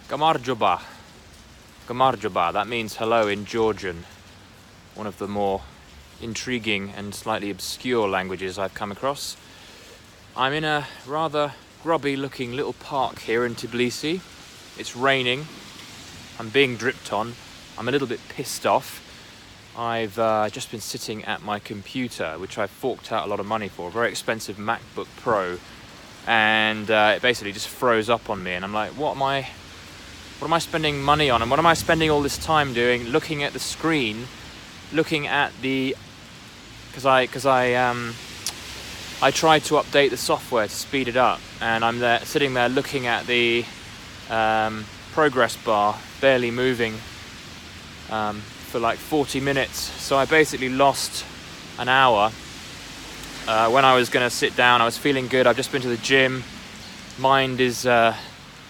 Gamarjoba. Gamarjoba, that means hello in Georgian. One of the more intriguing and slightly obscure languages I've come across. I'm in a rather grubby looking little park here in Tbilisi. It's raining. I'm being dripped on. I'm a little bit pissed off. I've just been sitting at my computer, which I've forked out a lot of money for, a very expensive MacBook Pro, and it basically just froze up on me, and I'm like, what am I spending money on, and what am I spending all this time doing? Looking at the screen, looking at the, because I tried to update the software to speed it up, and I'm there sitting there looking at the progress bar barely moving for like 40 minutes. So I basically lost an hour when I was going to sit down. I was feeling good. I've just been to the gym. Mind is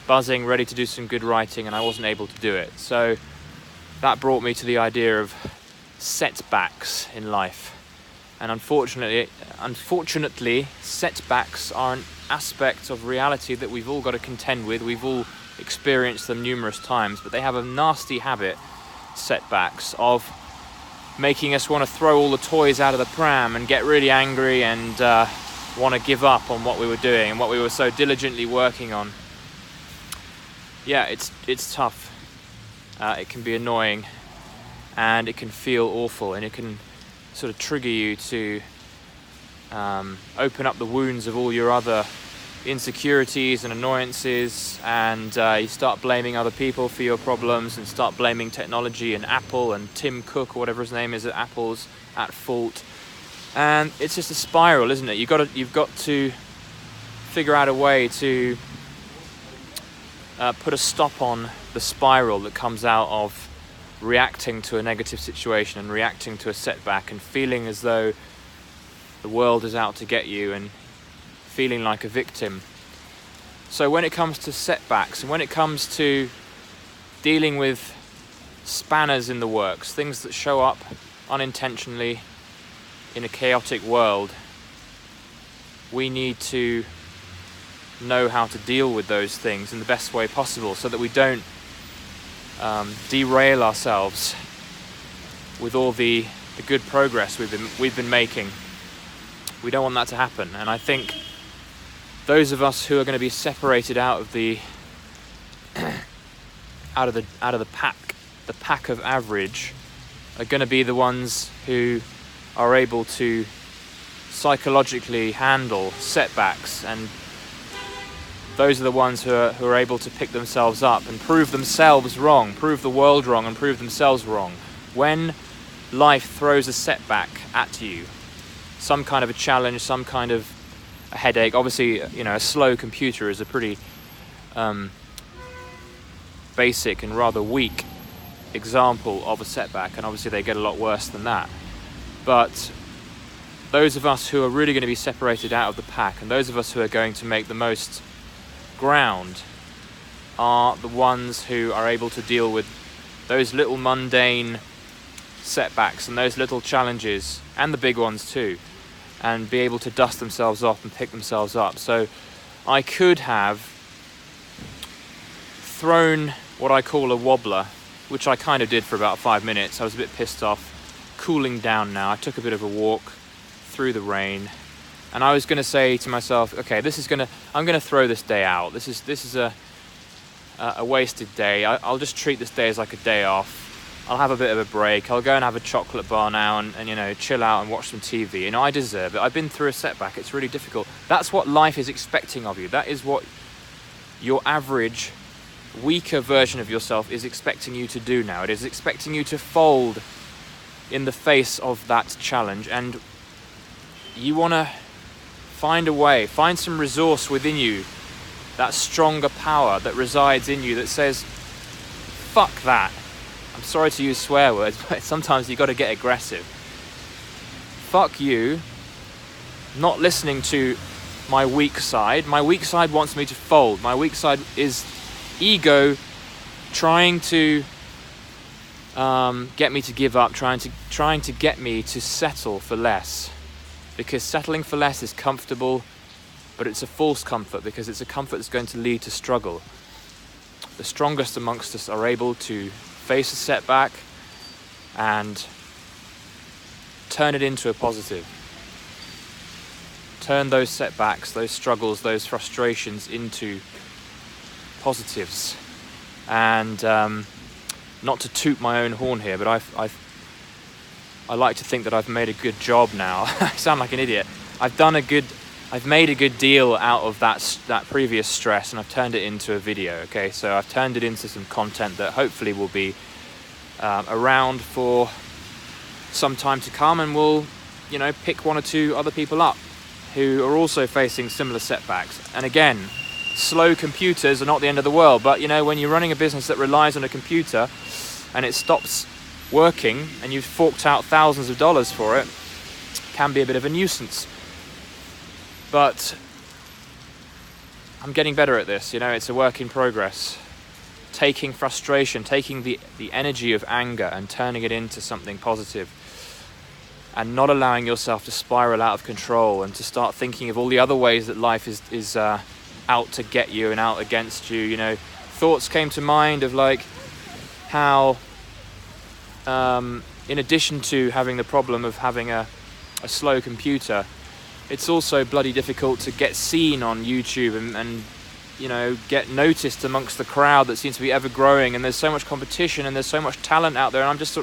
buzzing, ready to do some good writing, and I wasn't able to do it. So that brought me to the idea of setbacks in life. And unfortunately, setbacks are an aspect of reality that we've all got to contend with. We've all experienced them numerous times, but they have a nasty habit, setbacks, of making us want to throw all the toys out of the pram and get really angry and want to give up on what we were doing and what we were so diligently working on. Yeah, it's tough. It can be annoying, and it can feel awful, and it can sort of trigger you to open up the wounds of all your other insecurities and annoyances, and you start blaming other people for your problems, and start blaming technology and Apple and Tim Cook or whatever his name is at Apple's at fault. And it's just a spiral, isn't it? You've got to figure out a way to put a stop on the spiral that comes out of reacting to a negative situation and reacting to a setback and feeling as though the world is out to get you and feeling like a victim. So when it comes to setbacks and when it comes to dealing with spanners in the works, things that show up unintentionally in a chaotic world, we need to know how to deal with those things in the best way possible so that we don't derail ourselves with all the good progress we've been making. We don't want that to happen, and I think those of us who are going to be separated out of the pack of average, are going to be the ones who are able to psychologically handle setbacks, and those are the ones who are able to pick themselves up and prove themselves wrong, prove the world wrong, and prove themselves wrong. When life throws a setback at you, some kind of a challenge, some kind of a headache. Obviously, a slow computer is a pretty basic and rather weak example of a setback, and obviously they get a lot worse than that. But those of us who are really going to be separated out of the pack, and those of us who are going to make the most ground, are the ones who are able to deal with those little mundane setbacks and those little challenges, and the big ones too, and be able to dust themselves off and pick themselves up. So I could have thrown what I call a wobbler, which I kind of did for about 5 minutes. I was a bit pissed off, cooling down now. I took a bit of a walk through the rain, and I was going to say to myself, okay, I'm going to throw this day out. This is a wasted day. I'll just treat this day as like a day off. I'll have a bit of a break. I'll go and have a chocolate bar now and chill out and watch some TV. I deserve it. I've been through a setback. It's really difficult. That's what life is expecting of you. That is what your average, weaker version of yourself is expecting you to do now. It is expecting you to fold in the face of that challenge, and you want to find a way, find some resource within you, that stronger power that resides in you that says, fuck that. I'm sorry to use swear words, but sometimes you've got to get aggressive. Fuck you, not listening to my weak side. My weak side wants me to fold. My weak side is ego trying to get me to give up, trying to get me to settle for less. Because settling for less is comfortable, but it's a false comfort, because it's a comfort that's going to lead to struggle. The strongest amongst us are able to face a setback and turn it into a positive. Turn those setbacks, those struggles, those frustrations into positives. And not to toot my own horn here, but I like to think that I've made a good job now. I sound like an idiot. I've made a good deal out of that previous stress, and I've turned it into a video. Okay, so I've turned it into some content that hopefully will be around for some time to come, and will, pick one or two other people up who are also facing similar setbacks. And again, slow computers are not the end of the world, but when you're running a business that relies on a computer and it stops working and you've forked out thousands of dollars for it, can be a bit of a nuisance. But I'm getting better at this. It's a work in progress. Taking frustration, taking the energy of anger and turning it into something positive, and not allowing yourself to spiral out of control and to start thinking of all the other ways that life is out to get you and out against you. Thoughts came to mind of like how in addition to having the problem of having a slow computer, it's also bloody difficult to get seen on YouTube and get noticed amongst the crowd that seems to be ever growing, and there's so much competition and there's so much talent out there, and I'm just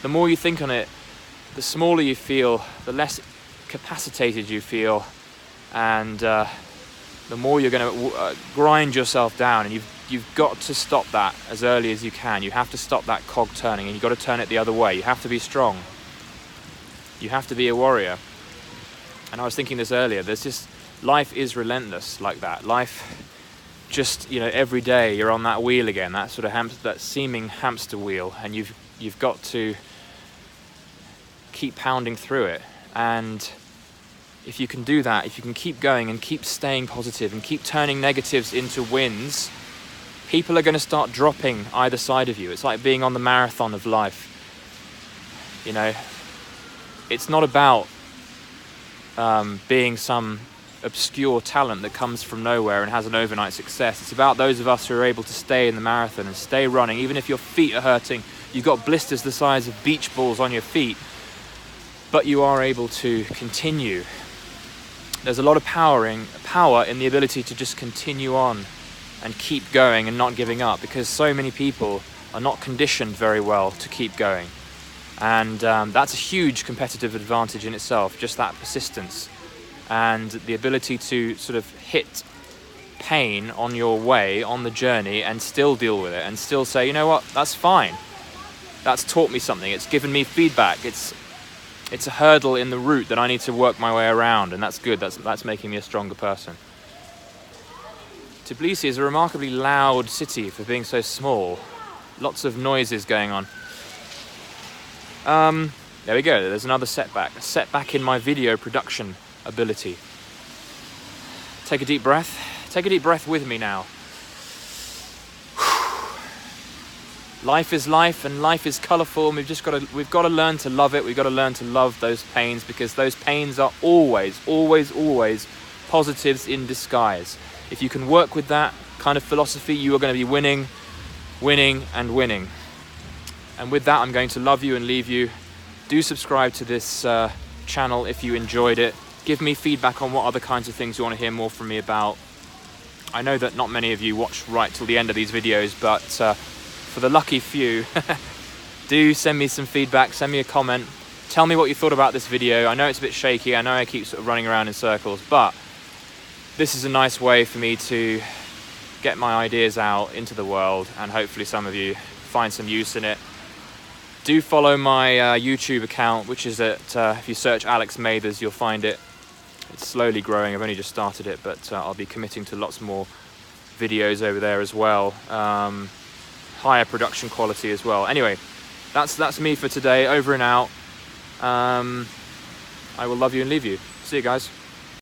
the more you think on it, the smaller you feel, the less capacitated you feel, and the more you're going to grind yourself down. And you've got to stop that as early as you can. You have to stop that cog turning, and you've got to turn it the other way. You have to be strong. You have to be a warrior. And I was thinking this earlier, life is relentless like that. Life just, every day you're on that wheel again, that sort of that seeming hamster wheel, and you've got to keep pounding through it. And if you can do that, if you can keep going and keep staying positive and keep turning negatives into wins, people are going to start dropping either side of you. It's like being on the marathon of life. It's not about being some obscure talent that comes from nowhere and has an overnight success. It's about those of us who are able to stay in the marathon and stay running, even if your feet are hurting, you've got blisters the size of beach balls on your feet, but you are able to continue. There's a lot of power in the ability to just continue on and keep going and not giving up, because so many people are not conditioned very well to keep going. And that's a huge competitive advantage in itself, just that persistence and the ability to sort of hit pain on your way, on the journey, and still deal with it and still say, you know what, that's fine. That's taught me something. It's given me feedback. It's a hurdle in the route that I need to work my way around, and that's good. That's making me a stronger person. Tbilisi is a remarkably loud city for being so small. Lots of noises going on. There we go. There's another setback. A setback in my video production ability. Take a deep breath. Take a deep breath with me now. Life is life, and life is colourful, and we've got to learn to love it. We've got to learn to love those pains, because those pains are always positives in disguise. If you can work with that kind of philosophy, you are going to be winning, and winning. And with that, I'm going to love you and leave you. Do subscribe to this channel if you enjoyed it. Give me feedback on what other kinds of things you want to hear more from me about. I know that not many of you watch right till the end of these videos, but for the lucky few, do send me some feedback, send me a comment. Tell me what you thought about this video. I know it's a bit shaky. I know I keep sort of running around in circles, but this is a nice way for me to get my ideas out into the world, and hopefully some of you find some use in it. Do follow my YouTube account, which is at, if you search Alex Mathers, you'll find it. It's slowly growing. I've only just started it, but I'll be committing to lots more videos over there as well. Higher production quality as well. Anyway, that's me for today. Over and out. I will love you and leave you. See you guys.